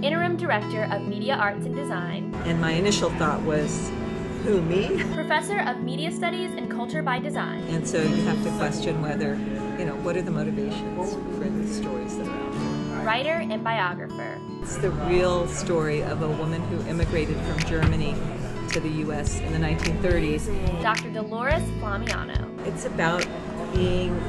Interim Director of Media Arts and Design. And my initial thought was, who, me? Professor of Media Studies and Culture by Design. And so you have to question whether, what are the motivations for the stories that are out there? Writer and biographer. It's the real story of a woman who immigrated from Germany to the U.S. in the 1930s. Dr. Dolores Flamiano. It's about being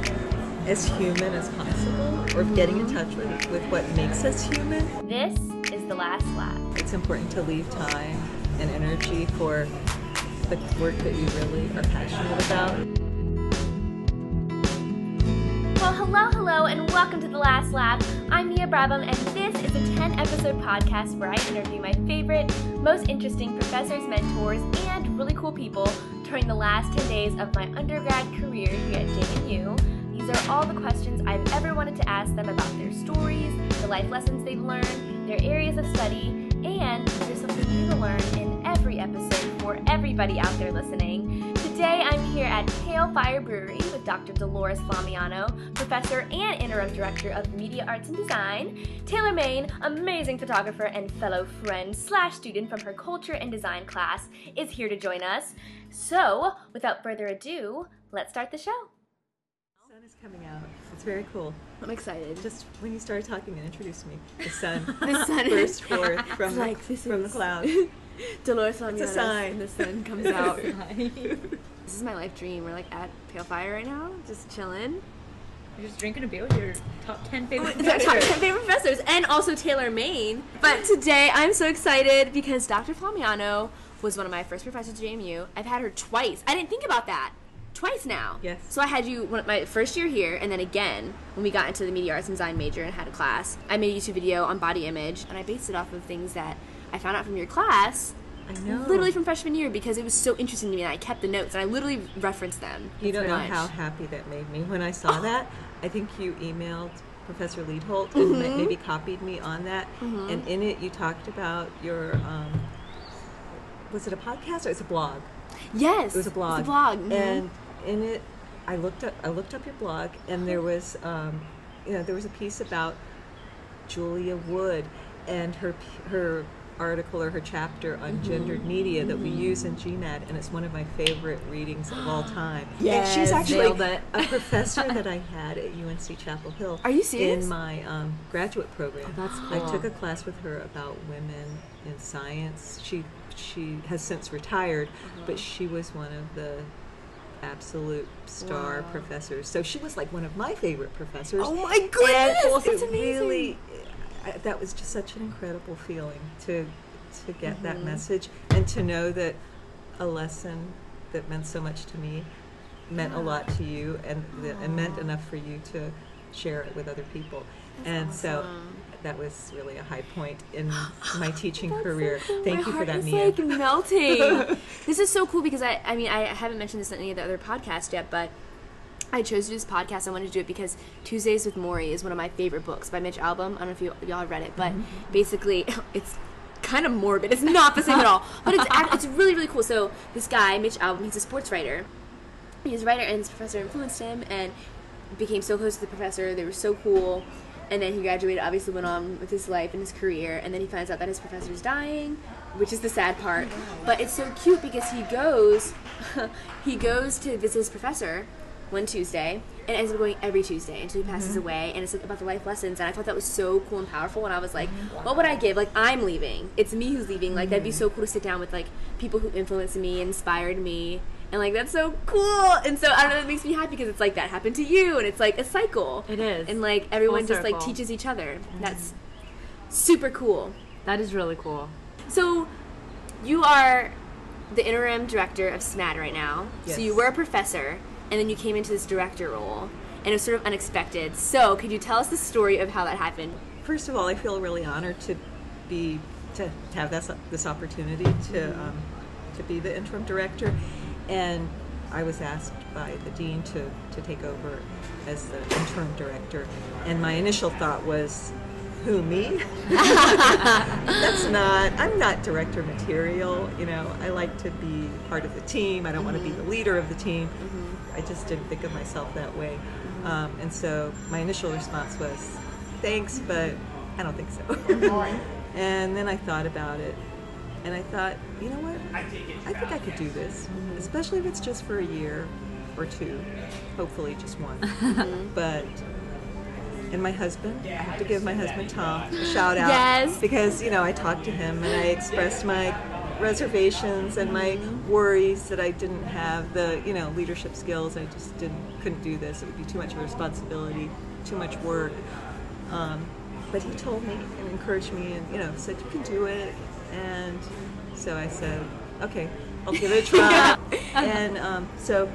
as human as possible, or getting in touch with what makes us human. This is The Last Lap. It's important to leave time and energy for the work that you really are passionate about. Well, hello, and welcome to The Last Lap. I'm Mia Brabham, and this is a 10-episode podcast where I interview my favorite, most interesting professors, mentors, and really cool people during the last 10 days of my undergrad career here at JMU. These are all the questions I've ever wanted to ask them about their stories, the life lessons they've learned, their areas of study, and there's something new to learn in every episode for everybody out there listening. Today I'm here at Pale Fire Brewery with Dr. Dolores Flamiano, Professor and Interim Director of Media Arts and Design. Taylor Main, amazing photographer and fellow friend / student from her Culture and Design class, is here to join us. So, without further ado, let's start the show. The sun is coming out. It's very cool. I'm excited. Just when you started talking and introduced me, the sun sun burst forth from the clouds. Dolores Flamiano. It's a sign. The sun comes out. This is my life dream. We're like at Pale Fire right now, just chilling. You're just drinking a beer with your top 10 favorite Top 10 favorite professors, and also Taylor Main. But today I'm so excited because Dr. Flamiano was one of my first professors at JMU. I've had her twice. I didn't think about that. Twice now. Yes. So I had you my first year here, and then again when we got into the Media Arts and Design major and had a class. I made a YouTube video on body image, and I based it off of things that I found out from your class. I know. Literally from freshman year, because it was so interesting to me, and I kept the notes, and I literally referenced them. You don't know how happy that made me when I saw that. I think you emailed Professor Leadholt and maybe copied me on that. And in it, you talked about your, was it a podcast or it's a blog? Yes. It was a blog. It's a blog. And in it, I looked up your blog, and there was, there was a piece about Julia Wood and her article or her chapter on gendered media that we use in GMAT, and it's one of my favorite readings of all time. Yes, and she's actually a professor that I had at UNC Chapel Hill. Are you serious? In my graduate program. Oh, that's cool. I took a class with her about women in science. She has since retired, but she was one of the absolute star professors. So she was like one of my favorite professors. Oh my goodness, that's amazing. Really, that was just such an incredible feeling to get that message, and to know that a lesson that meant so much to me meant a lot to you, and meant enough for you to share it with other people. That's awesome. So that was really a high point in my teaching career. So cool. Thank you for that, Mia. My heart is like melting. This is so cool because I haven't mentioned this in any of the other podcasts yet, but I chose to do this podcast. I wanted to do it because Tuesdays with Morrie is one of my favorite books by Mitch Albom. I don't know if y'all have read it, but basically it's kind of morbid. It's not the same at all, but it's really, really cool. So this guy, Mitch Albom, he's a sports writer. He's a writer, and his professor influenced him and became so close to the professor. They were so cool. And then he graduated, obviously went on with his life and his career, and then he finds out that his professor's dying, which is the sad part. But it's so cute because he goes to visit his professor one Tuesday, and ends up going every Tuesday until he passes away, and it's like about the life lessons, and I thought that was so cool and powerful, and I was like, what would I give? Like, I'm leaving. It's me who's leaving. Like, that'd be so cool to sit down with, like, people who influenced me, inspired me, and, like, that's so cool. And so, I don't know, it makes me happy because it's like, that happened to you, and it's like a cycle. It is. And, like, everyone just, like, teaches each other. That's super cool. That is really cool. So, you are the interim director of SMAD right now. Yes. So you were a professor, and then you came into this director role, and it was sort of unexpected. So could you tell us the story of how that happened? First of all, I feel really honored to have this opportunity to be the interim director, and I was asked by the dean to take over as the interim director, and my initial thought was, who, me? I'm not director material, I like to be part of the team. I don't want to be the leader of the team. I just didn't think of myself that way. And so my initial response was, thanks, but I don't think so. And then I thought about it, and I thought, you know what? I think I could do this, especially if it's just for a year or two, hopefully just one. But, and my husband, I have to give my husband Tom a shout out. Yes. Because, I talked to him and I expressed my reservations and my worries that I didn't have the, leadership skills. I just couldn't do this. It would be too much of a responsibility, too much work. But he told me and encouraged me and, said, you can do it. And so I said, okay, I'll give it a try. And so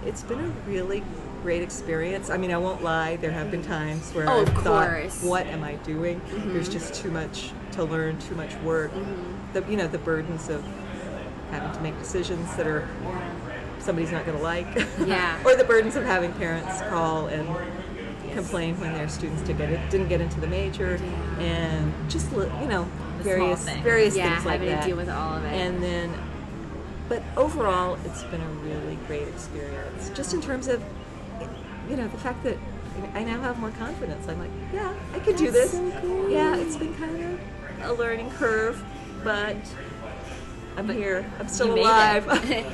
it's been a really great experience. I mean, I won't lie. There have been times where I've thought, what am I doing? There's just too much to learn, too much work. The burdens of having to make decisions that are somebody's not going to like. Yeah. Or the burdens of having parents call and complain when their students didn't get into the major, and just various things like having that. To deal with all of it. And then, but overall, it's been a really great experience. Just in terms of, the fact that I now have more confidence. I'm like, yeah, I can do this. So cool. Yeah, it's been kind of a learning curve, but I'm here. I'm still alive.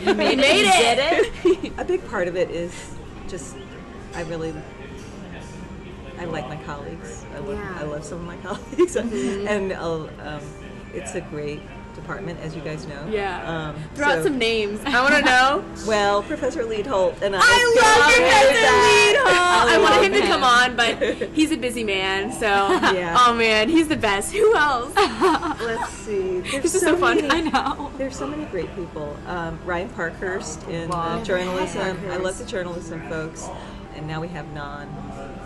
You made it. A big part of it is just I like my colleagues. I love some of my colleagues, and it's a great department, as you guys know. Yeah. Throw out some names. I want to know. Well, Professor Leadholt and I love Professor Leadholt. I wanted him to come on, but he's a busy man. So, oh man, he's the best. Who else? Let's see. This is so fun. I know. There's so many great people. Ryan Parkhurst in journalism. I love the journalism folks. And now we have Nan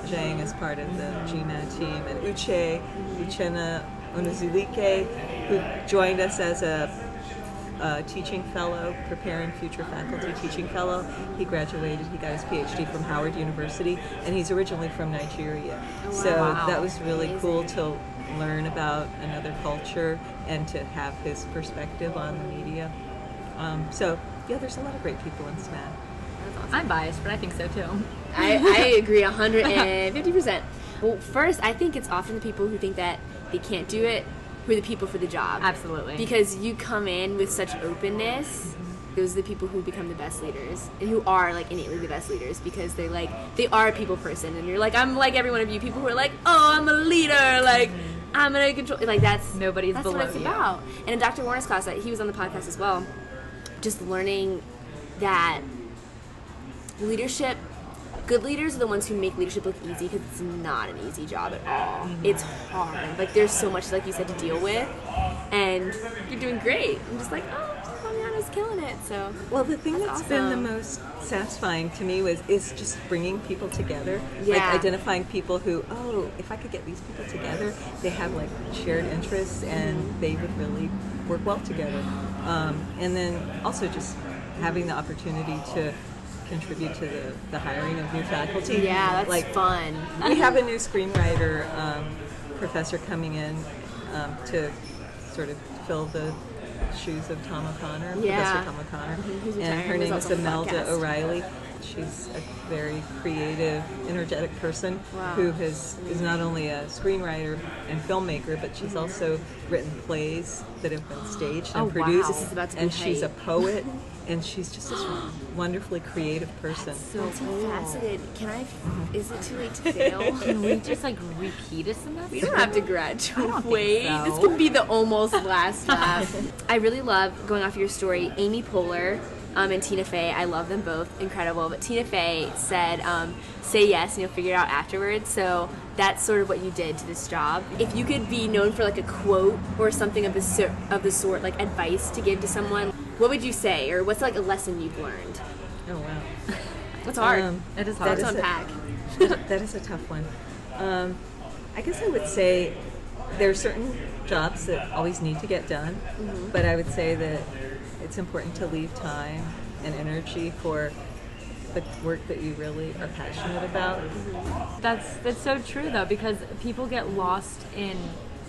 Zhang as part of the GMAT team, and Uchenna Onuzulike, who joined us as a teaching fellow, preparing future faculty teaching fellow. He graduated, he got his PhD from Howard University, and he's originally from Nigeria. Oh, wow. So that was really cool to learn about another culture and to have his perspective on the media. There's a lot of great people in SMAT. Awesome. I'm biased, but I think so too. I agree 150%. Well, first, I think it's often the people who think that they can't do it who are the people for the job. Absolutely. Because you come in with such openness, those are the people who become the best leaders and who are innately the best leaders, because they are a people person, and you're I'm like every one of you people who are I'm a leader, I'm gonna control, that's nobody's that's below what it's you. about. And in Dr. Warner's class, he was on the podcast as well, just learning that good leaders are the ones who make leadership look easy, because it's not an easy job at all. It's hard. There's so much, like you said, to deal with, and you're doing great. I'm just Kwame killing it. So the thing that's awesome. been the most satisfying to me is just bringing people together. Yeah. Identifying people who, if I could get these people together, they have shared interests and they would really work well together. And then also just having the opportunity to contribute to the hiring of new faculty. Yeah, that's fun. We have a new screenwriter professor coming in to sort of fill the shoes of Tom O'Connor, Professor Tom O'Connor. And her name is Imelda O'Reilly. She's a very creative, energetic person who is not only a screenwriter and filmmaker, but she's also written plays that have been staged and produced. This is about to be and she's a hype. poet, and she's just this wonderfully creative person. So fascinated. Is it too late to fail? Can we just repeat a semester? We don't have to graduate. Wait, so. This can be the almost last laugh. I really love, going off your story, Amy Poehler and Tina Fey. I love them both. Incredible. But Tina Fey said, say yes and you'll figure it out afterwards. So that's sort of what you did to this job. If you could be known for a quote or something of the sort, advice to give to someone, what would you say? Or what's a lesson you've learned? Oh, wow. What's hard? It is hard to unpack. That is a tough one. I guess I would say there are certain jobs that always need to get done, but I would say that it's important to leave time and energy for the work that you really are passionate about. That's so true though, because people get lost in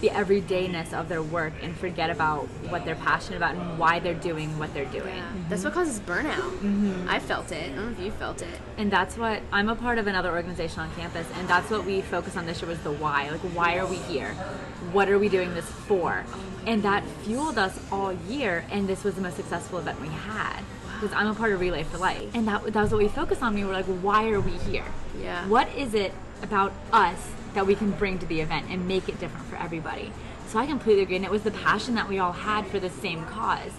the everydayness of their work and forget about what they're passionate about and why they're doing what they're doing. Yeah. That's what causes burnout. I felt it. I don't know if you felt it. And that's what, I'm a part of another organization on campus, and that's what we focus on this year was the why. Like, why are we here? What are we doing this for? And that fueled us all year, and this was the most successful event we had. Because I'm a part of Relay for Life. And that was what we focused on. We were like, why are we here? Yeah. What is it about us that we can bring to the event and make it different for everybody? So I completely agree. And it was the passion that we all had for the same cause.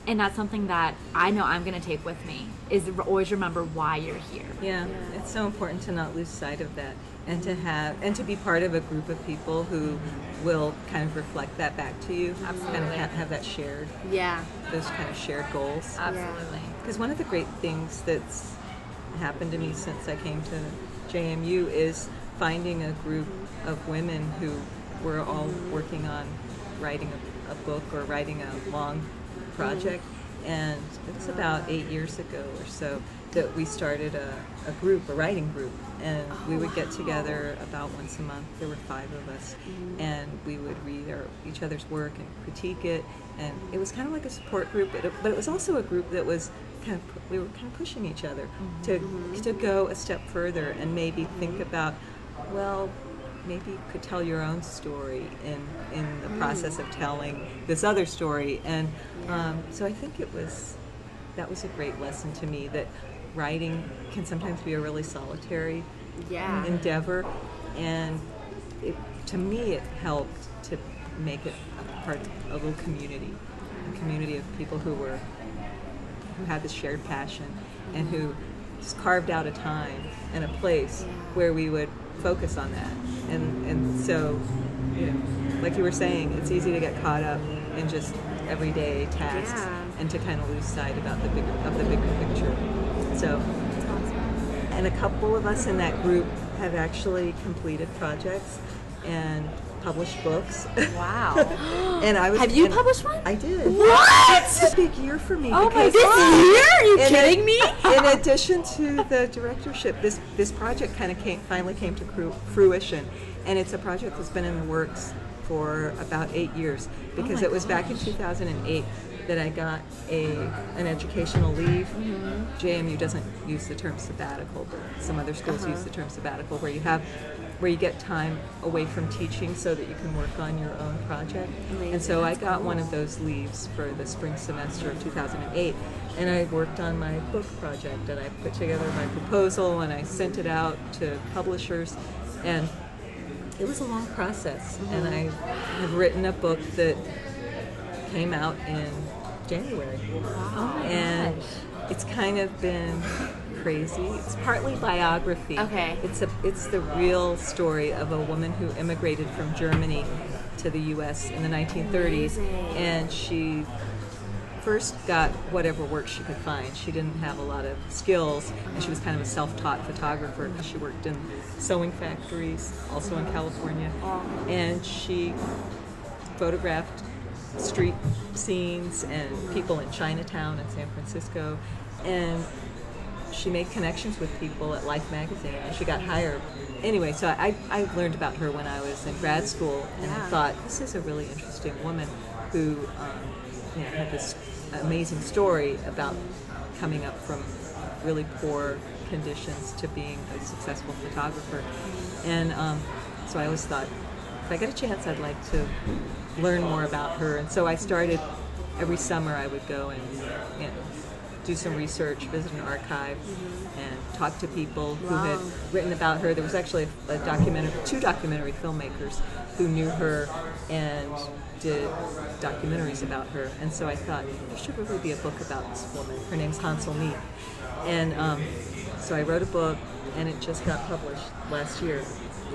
And that's something that I know I'm going to take with me, is always remember why you're here. Yeah, it's so important to not lose sight of that, and to be part of a group of people who will kind of reflect that back to you. Absolutely. Kind of have that shared, those kind of shared goals. Absolutely. Because one of the great things that's happened to me since I came to JMU is finding a group of women who were all working on writing a book or writing a long project. And it was about 8 years ago or so that we started a writing group, and we would get together about once a month. There were 5 of us, and we would read each other's work and critique it. And it was kind of like a support group, but it was also a group that was we were kind of pushing each other to go a step further and maybe think about, well, maybe you could tell your own story in the process of telling this other story. And so I think that was a great lesson to me, that writing can sometimes be a really solitary endeavor. And to me, it helped to make it a part of a little community, a community of people who had this shared passion and who just carved out a time and a place where we would focus on that. And so, like you were saying, it's easy to get caught up in just everyday tasks and to kind of lose sight about the bigger picture. So, and a couple of us in that group have actually completed projects and published books. Wow. And Have you published one? I did. What? It's a big year for me. Oh my because God. Are you kidding me? In addition to the directorship, this project kind of finally came to fruition, and it's a project that's been in the works for about 8 years, because it was back in 2008 that I got an educational leave. JMU doesn't use the term sabbatical, but some other schools use the term sabbatical, where you get time away from teaching so that you can work on your own project. Amazing. And so I got one of those leaves for the spring semester of 2008, and I worked on my book project, and I put together my proposal and I sent it out to publishers, and it was a long process. And I have written a book that came out in January. Oh my And gosh. it's kind of been crazy. It's partly biography. Okay. It's the real story of a woman who immigrated from Germany to the U.S. in the 1930s, and she first got whatever work she could find. She didn't have a lot of skills, and she was kind of a self-taught photographer because she worked in sewing factories, also in California, and she photographed street scenes and people in Chinatown and San Francisco, and she made connections with people at Life magazine, and she got hired. Anyway, so I learned about her when I was in grad school, and I thought, this is a really interesting woman who had this amazing story about coming up from really poor conditions to being a successful photographer. And so I always thought, if I get a chance, I'd like to learn more about her. And so I started, every summer I would go and do some research, visit an archive, and talk to people who had written about her. There was actually two documentary filmmakers who knew her and did documentaries about her. And so I thought, there should really be a book about this woman. Her name's Hansel Mead. And so I wrote a book, and it just got published last year.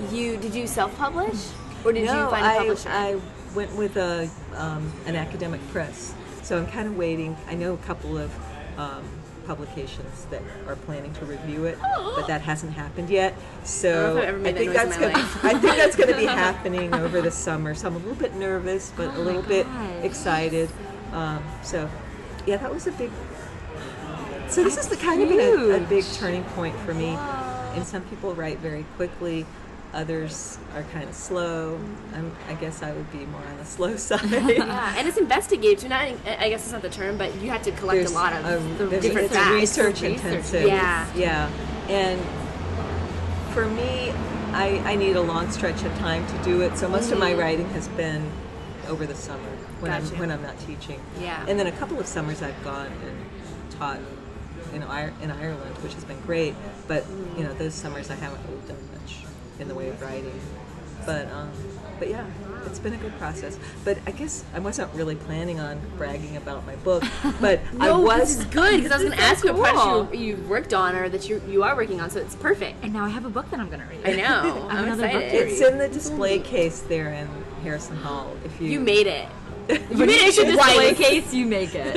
Did you self-publish? Or did you find a publisher? I went with an academic press. So I'm kind of waiting. I know a couple of publications that are planning to review it, but that hasn't happened yet. So I think that's going to be happening over the summer. So I'm a little bit nervous, but a little bit excited. So yeah, that was a big. So this is the kind of been a big turning point for me. And some people write very quickly. Others are kind of slow. I guess I would be more on the slow side. Yeah, and it's investigative. Not, I guess it's not the term, but you have to collect a lot of different it's facts. research intensive. Yeah. And for me, I need a long stretch of time to do it. So most of my writing has been over the summer when I'm not teaching. Yeah. And then a couple of summers I've gone and taught in Ireland, which has been great. But those summers I haven't really done much in the way of writing. But yeah, it's been a good process. But I guess I wasn't really planning on bragging about my book, but this is good because I was going to ask you what project you've worked on or that you are working on, so it's perfect. And now I have a book that I'm going to read. I know. I'm excited. It's in the display case there in Harrison Hall. You made it. You made it. Display case, you make it.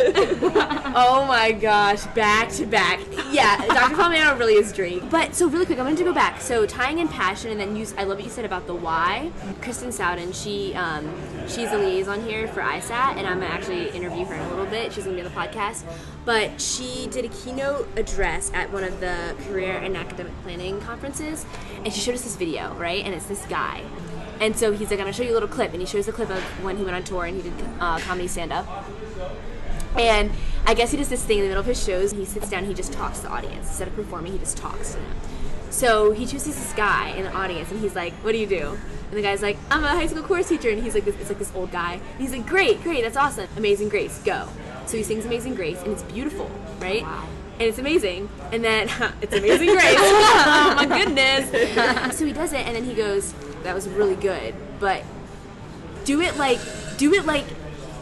Oh my gosh, back to back. Yeah, Dr. Kwame Onwurah really is Drake. But so really quick, I'm going to go back. So tying in passion, and then I love what you said about the why. Kristen Sowden, she's a liaison here for ISAT, and I'm going to actually interview her in a little bit. She's going to be on the podcast. But she did a keynote address at one of the career and academic planning conferences, and she showed us this video, right? And it's this guy. And so he's like, I'm going to show you a little clip. And he shows the clip of when he went on tour and he did comedy stand-up. And I guess he does this thing in the middle of his shows. And he sits down and he just talks to the audience. Instead of performing, he just talks to them. So he chooses this guy in the audience. And he's like, what do you do? And the guy's like, I'm a high school course teacher. And he's like, it's like this old guy. And he's like, great, that's awesome. Amazing Grace, go. So he sings Amazing Grace. And it's beautiful, right? Wow. And it's amazing. And then, it's Amazing Grace. Oh my goodness. So he does it, and then he goes, that was really good, but do it like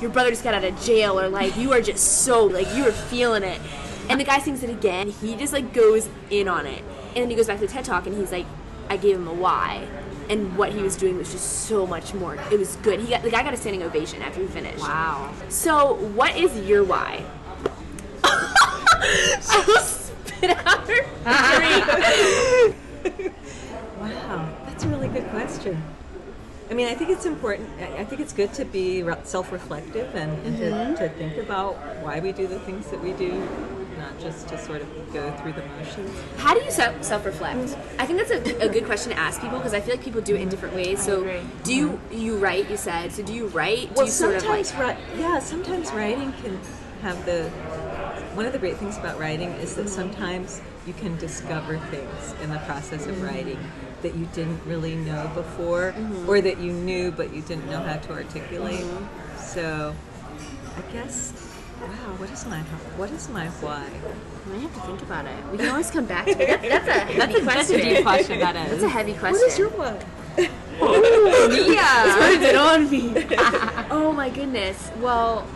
your brother just got out of jail, or like you are just so, like you were feeling it. And the guy sings it again. He just like goes in on it. And then he goes back to the TED Talk, and he's like, I gave him a why. And what he was doing was just so much more. It was good. The guy got a standing ovation after he finished. Wow. So what is your why? She'll spit out her drink. Wow, that's a really good question. I mean, I think it's important. I think it's good to be self-reflective and to think about why we do the things that we do, not just to sort of go through the motions. How do you self-reflect? I think that's a good question to ask people, because I feel like people do it in different ways. So do you write, you said? So do you write? Well, do you sometimes writing can have one of the great things about writing is that sometimes you can discover things in the process of writing that you didn't really know before, or that you knew but you didn't know how to articulate. So I guess, wow, what is my why? I have to think about it. We can always come back to it. That's a heavy question. That's a deep question, that is. That's a heavy question. What is your why? Mia! Turns it on me. Oh my goodness. Well,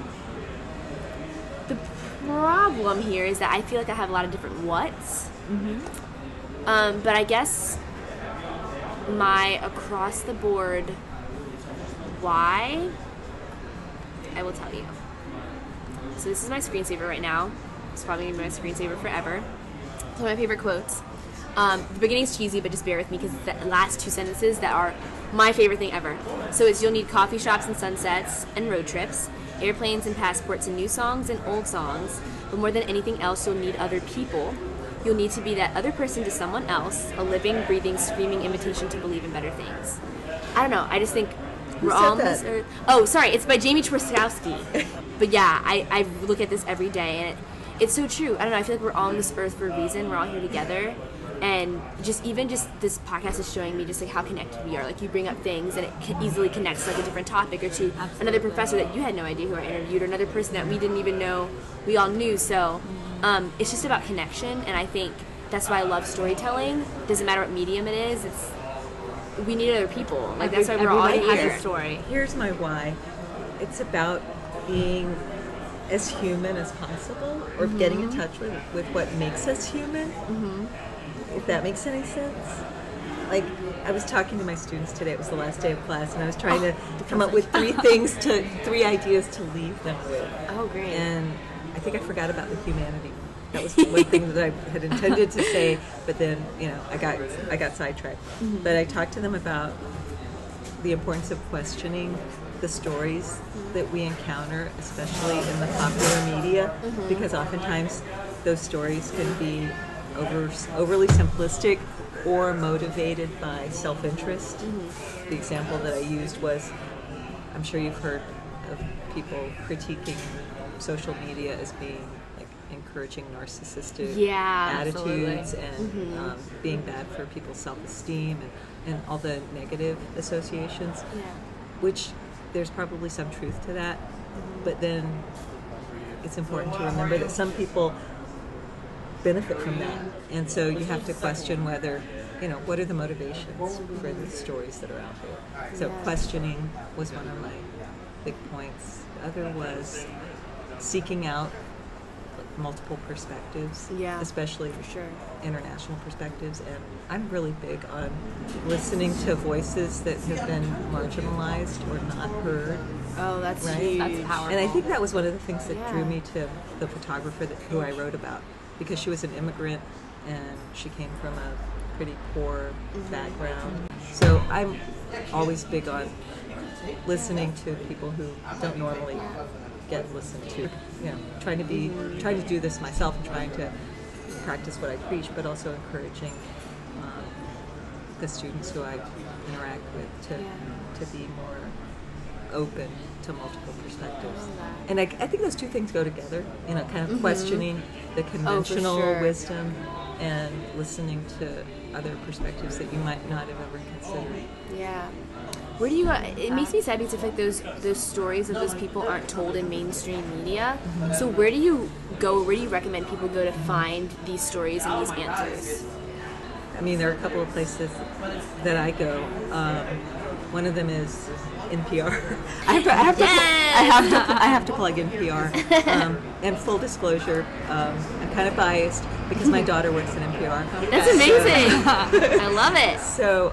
the problem here is that I feel like I have a lot of different whats. But I guess my across the board why, I will tell you. So this is my screensaver right now. It's probably going to be my screensaver forever. It's one of my favorite quotes. The beginning's cheesy, but just bear with me because it's the last two sentences that are my favorite thing ever. So it's, you'll need coffee shops and sunsets and road trips, airplanes and passports and new songs and old songs, but more than anything else, you'll need other people. You'll need to be that other person to someone else, a living, breathing, screaming invitation to believe in better things. I don't know, I just think we're all on this earth. Oh, sorry, it's by Jamie Twarowski. But yeah, I look at this every day, and it's so true. I don't know, I feel like we're all on this earth for a reason. We're all here together. And just this podcast is showing me just like how connected we are. Like you bring up things and it easily connects to like a different topic, or to another professor that you had no idea who I interviewed, or another person that we didn't even know we all knew. So it's just about connection, and I think that's why I love storytelling. Doesn't matter what medium it is. We need other people. Like that's why we're all here. Everybody has a story. Here's my why. It's about being as human as possible, or getting in touch with what makes us human. If that makes any sense. Like, I was talking to my students today, it was the last day of class, and I was trying to come up with three ideas to leave them with. Oh, great. And I think I forgot about the humanity. That was one thing that I had intended to say, but then, I got sidetracked. But I talked to them about the importance of questioning the stories that we encounter, especially in the popular media, because oftentimes those stories can be overly simplistic, or motivated by self-interest. The example that I used was, I'm sure you've heard of people critiquing social media as being like encouraging narcissistic attitudes and being bad for people's self-esteem and all the negative associations, which there's probably some truth to that. But then it's important to remember that some people benefit from that. And so you have to question whether, what are the motivations for the stories that are out there. So questioning was one of my big points. The other was seeking out multiple perspectives, especially international perspectives. And I'm really big on listening to voices that have been marginalized or not heard. Oh, that's right? huge. That's powerful. And I think that was one of the things that drew me to the photographer who I wrote about, because she was an immigrant and she came from a pretty poor background. So I'm always big on listening to people who don't normally get listened to. Trying to do this myself and trying to practice what I preach, but also encouraging the students who I interact with to be more open to multiple perspectives. And I think those two things go together, kind of questioning the conventional wisdom and listening to other perspectives that you might not have ever considered. Yeah. Where do you? It makes me sad because I feel like those stories of those people aren't told in mainstream media. So where do you go? Where do you recommend people go to find these stories and these answers? I mean, there are a couple of places that I go. One of them is NPR. I have to plug NPR. And full disclosure, I'm kind of biased because my daughter works at NPR. That's amazing. I love it. So,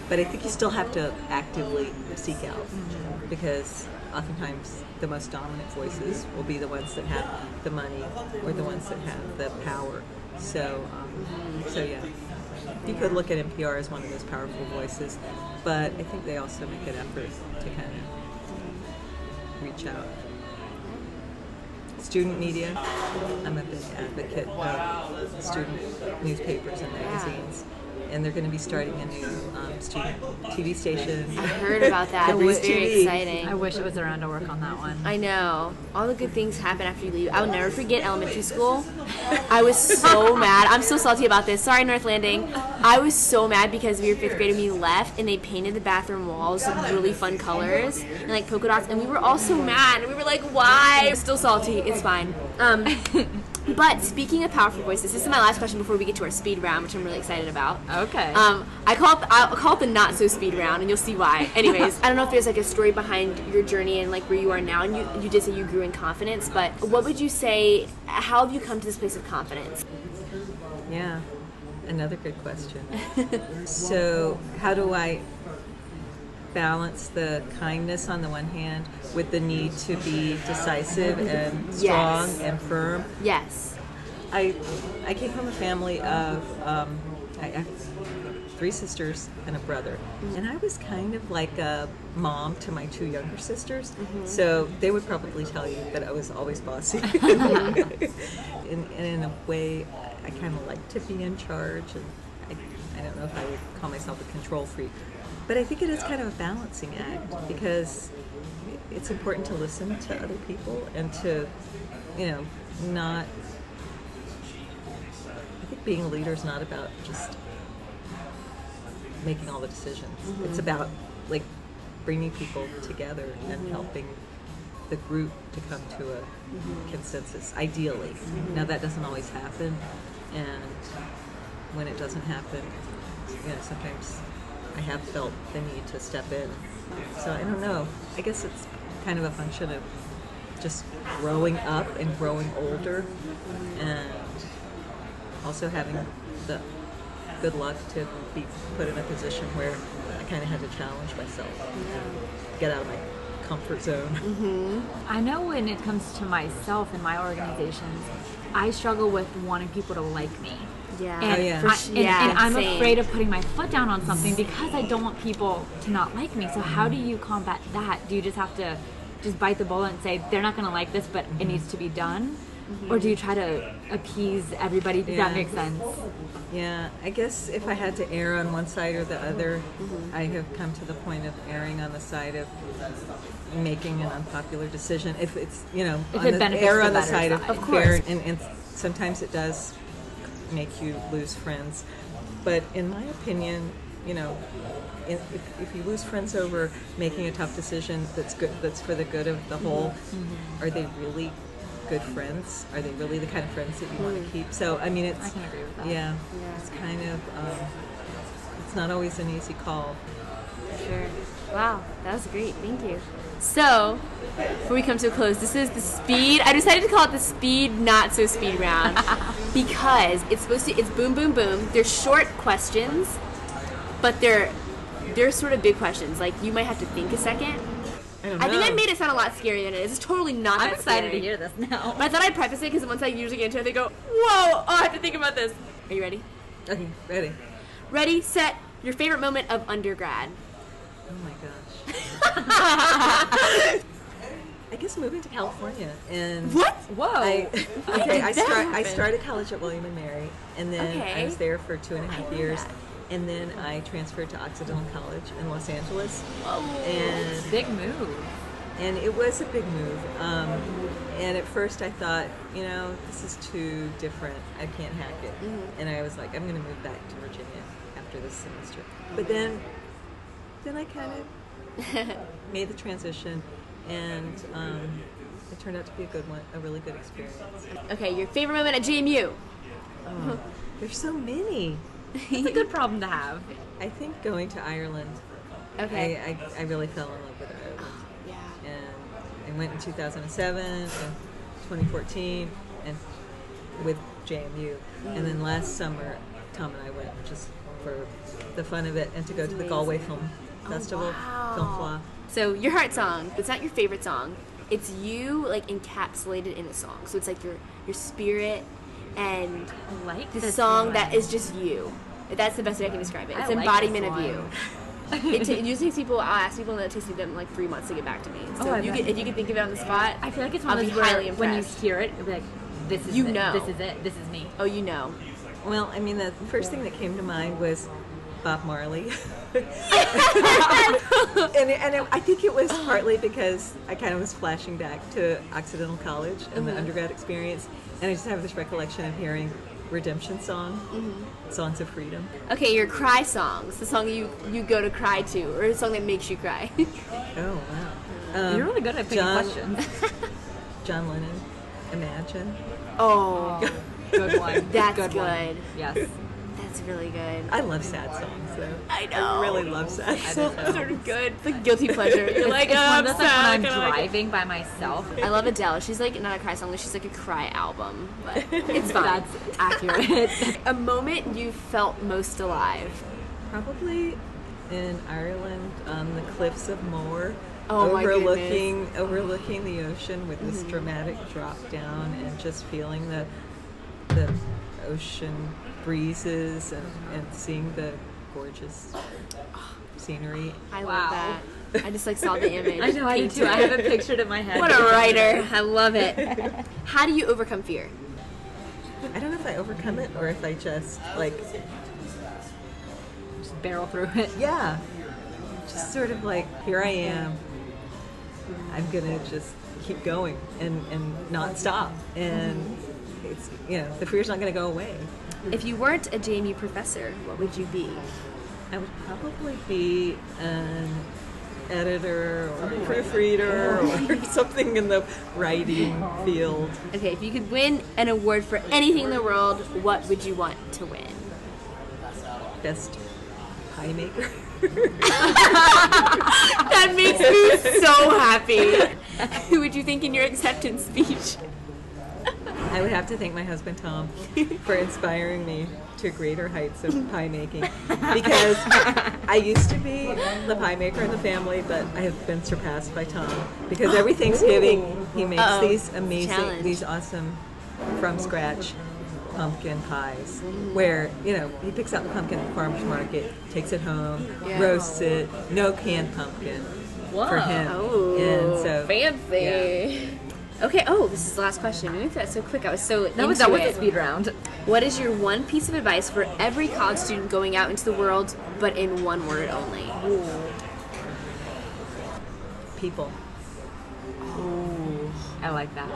but I think you still have to actively seek out, because oftentimes the most dominant voices will be the ones that have the money or the ones that have the power. So yeah, you could look at NPR as one of those powerful voices, but I think they also make an effort to kind of reach out. Student media, I'm a big advocate of student newspapers and magazines. And they're going to be starting a new student TV station. I heard about that. It was very exciting. I wish it was around to work on that one. I know. All the good things happen after you leave. I will never forget elementary school. I was so mad. I'm so salty about this. Sorry, North Landing. I was so mad because we were fifth grade and we left and they painted the bathroom walls with really fun colors and like polka dots, and we were all so mad. And we were like, why? I'm still salty. It's fine. But speaking of powerful voices, this is my last question before we get to our speed round, which I'm really excited about. Okay. I'll call it the not so speed round, and you'll see why. Anyways, I don't know if there's like a story behind your journey and like where you are now, and you did say you grew in confidence, but what would you say? How have you come to this place of confidence? Yeah, another good question. So how do I balance the kindness on the one hand with the need to be decisive and strong and firm? Yes. I came from a family of I have 3 sisters and a brother, and I was kind of like a mom to my 2 younger sisters, so they would probably tell you that I was always bossy. And in a way, I kind of like to be in charge, and I don't know if I would call myself a control freak. But I think it is kind of a balancing act, because it's important to listen to other people and to, not... I think being a leader is not about just making all the decisions. It's about, like, bringing people together and helping the group to come to a consensus, ideally. Now, that doesn't always happen, and when it doesn't happen, sometimes I have felt the need to step in. So I don't know. I guess it's kind of a function of just growing up and growing older, and also having the good luck to be put in a position where I kind of had to challenge myself and get out of my comfort zone. I know when it comes to myself and my organizations, I struggle with wanting people to like me. Yeah. And, and I'm afraid of putting my foot down on something because I don't want people to not like me. So how do you combat that? Do you just have to just bite the bullet and say, they're not going to like this, but it needs to be done? Or do you try to appease everybody? Does that make sense? Yeah, I guess if I had to err on one side or the other, I have come to the point of erring on the side of making an unpopular decision. If it's, If it benefits err the on the better side of side. Of course. fair, and sometimes it does make you lose friends. But in my opinion, if you lose friends over making a tough decision that's for the good of the whole, are they really good friends? Are they really the kind of friends that you want to keep? So I mean, I can agree with that. yeah, it's kind of it's not always an easy call. Sure. Wow, that was great. Thank you. So, before we come to a close, this is the speed. I decided to call it the speed, not so speed round because it's boom, boom, boom. They're short questions, but they're sort of big questions. Like you might have to think a second. I don't know. I think I made it sound a lot scarier than it is. It's totally not that I'm excited scary. to hear this now. But I thought I'd preface it because once I usually get into it, they go, whoa, I have to think about this. Are you ready? Okay, ready. Ready, set, your favorite moment of undergrad. Oh my gosh. I guess moving to California and What? Whoa. I started college at William and Mary, and then Okay. I was there for 2.5 knew years, that. and then I transferred to Occidental College in Los Angeles, Whoa. and Big move. it was a big move. And at first I thought, this is too different. I can't hack it, and I was like, I'm going to move back to Virginia after this semester. But then I kind of made the transition, and it turned out to be a good one, a really good experience. Okay, your favorite moment at JMU. Oh, there's so many. It's a good problem to have. I think going to Ireland, Okay. I really fell in love with Ireland. Yeah. And I went in 2007 and 2014 and with JMU. And then last summer, Tom and I went just for the fun of it and to go to the Galway Film Festival, wow. Film Fla. So your heart song, it's not your favorite song. It's you like encapsulated in a song. So it's like your spirit and I like the this song one. that is just you. That's the best way I can describe it. It's I like embodiment this of you. one. It usually takes people. I'll ask people, and it takes them like 3 months to get back to me. So I if you bet. if you can think of it on the spot, I feel like it's I'll one of be those highly where when you impressed. hear it, you'll be like, this is You it. know. This is it. This is me. Oh, you know. Well, I mean, the first thing that came to mind was Bob Marley. and I think it was partly because I kind of was flashing back to Occidental College and the undergrad experience, and I just have this recollection of hearing Redemption Song, Songs of Freedom. Okay, your cry songs, the song you go to cry to, or a song that makes you cry. Oh, wow. You're really good at picking questions. John Lennon, Imagine. Oh, Good one. That's good. One. good. Yes. that's really good. I love sad songs, though. I know. I really love sad songs. So sort of good. It's like guilty pleasure. You're like, It's oh, one I'm of those, like, sad. when I'm kinda like- driving by myself. I love Adele. She's like not a cry song. She's like a cry album. But it's fine. That's accurate. A moment you felt most alive. Probably in Ireland on the cliffs of Moher, Oh my overlooking the ocean with this dramatic drop down and just feeling the ocean breezes and seeing the gorgeous scenery. I Wow. love that. I just like saw the image. I know, I do too. I have it pictured in my head. What a writer. I love it. How do you overcome fear? I don't know if I overcome it or if I just Just barrel through it. yeah, just sort of like, here I am. I'm gonna just keep going and not stop. And it's, the fear's not gonna go away. If you weren't a JMU professor, what would you be? I would probably be an editor or a proofreader or something in the writing field. Okay, if you could win an award for anything in the world, what would you want to win? Best pie maker. That makes me so happy. Who would you think in your acceptance speech? I would have to thank my husband Tom for inspiring me to greater heights of pie making, because I used to be the pie maker in the family, but I have been surpassed by Tom, because every Thanksgiving he makes these amazing, Challenge. these awesome from scratch pumpkin pies, where he picks out the pumpkin at the farmer's market, takes it home, roasts it, no canned pumpkin for him. Oh, and so fancy. yeah. Okay, oh, this is the last question. We moved that so quick. I was so into That was it. a speed round. What is your one piece of advice for every college student going out into the world, but in one word only? People. Ooh, I like that.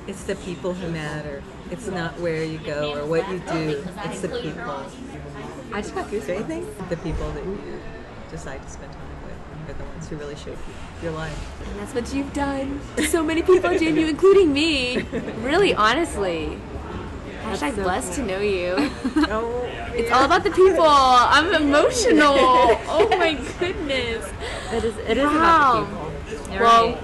It's the people who matter. It's not where you go or what you do. It's the people. I just got goosebumps. Anything? The people that you decide to spend time with are the ones who really shape your life. And that's what you've done. So many people, Jane, including me. Really, honestly. Hashtag so blessed cool. to know you. Oh, It's all about the people. I'm emotional. Oh my goodness. It is Wow. about the people. You're Well, right.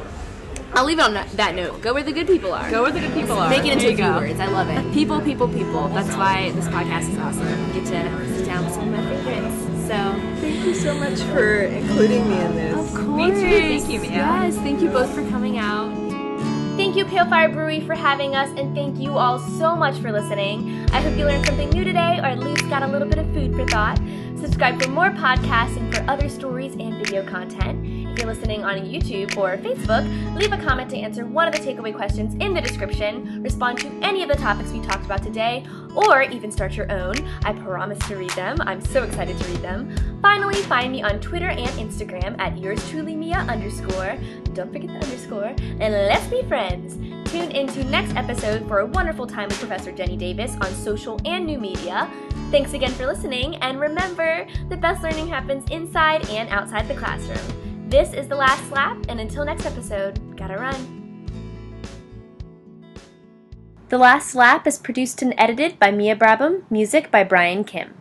I'll leave it on that note. Go where the good people are. Go where the good people are. Make it into There a you few go. words. I love it. People, people, people. That's why this podcast is awesome. I get to sit down with some of my favorites. So, thank you so much for including me in this. of course. Me too. Thank you, Mia. Yes, thank you both for coming out. Thank you, Pale Fire Brewery, for having us, and thank you all so much for listening. I hope you learned something new today, or at least got a little bit of food for thought. Subscribe for more podcasts and for other stories and video content. If you're listening on YouTube or Facebook, leave a comment to answer one of the takeaway questions in the description, respond to any of the topics we talked about today, or even start your own. I promise to read them. I'm so excited to read them. Finally, find me on Twitter and Instagram at yourstrulymia_. Don't forget the underscore. And let's be friends. Tune into next episode for a wonderful time with Professor Jenny Davis on social and new media. Thanks again for listening, and remember, the best learning happens inside and outside the classroom. This is The Last Slap, and until next episode, gotta run. The Last Slap is produced and edited by Mia Brabham, music by Brian Kim.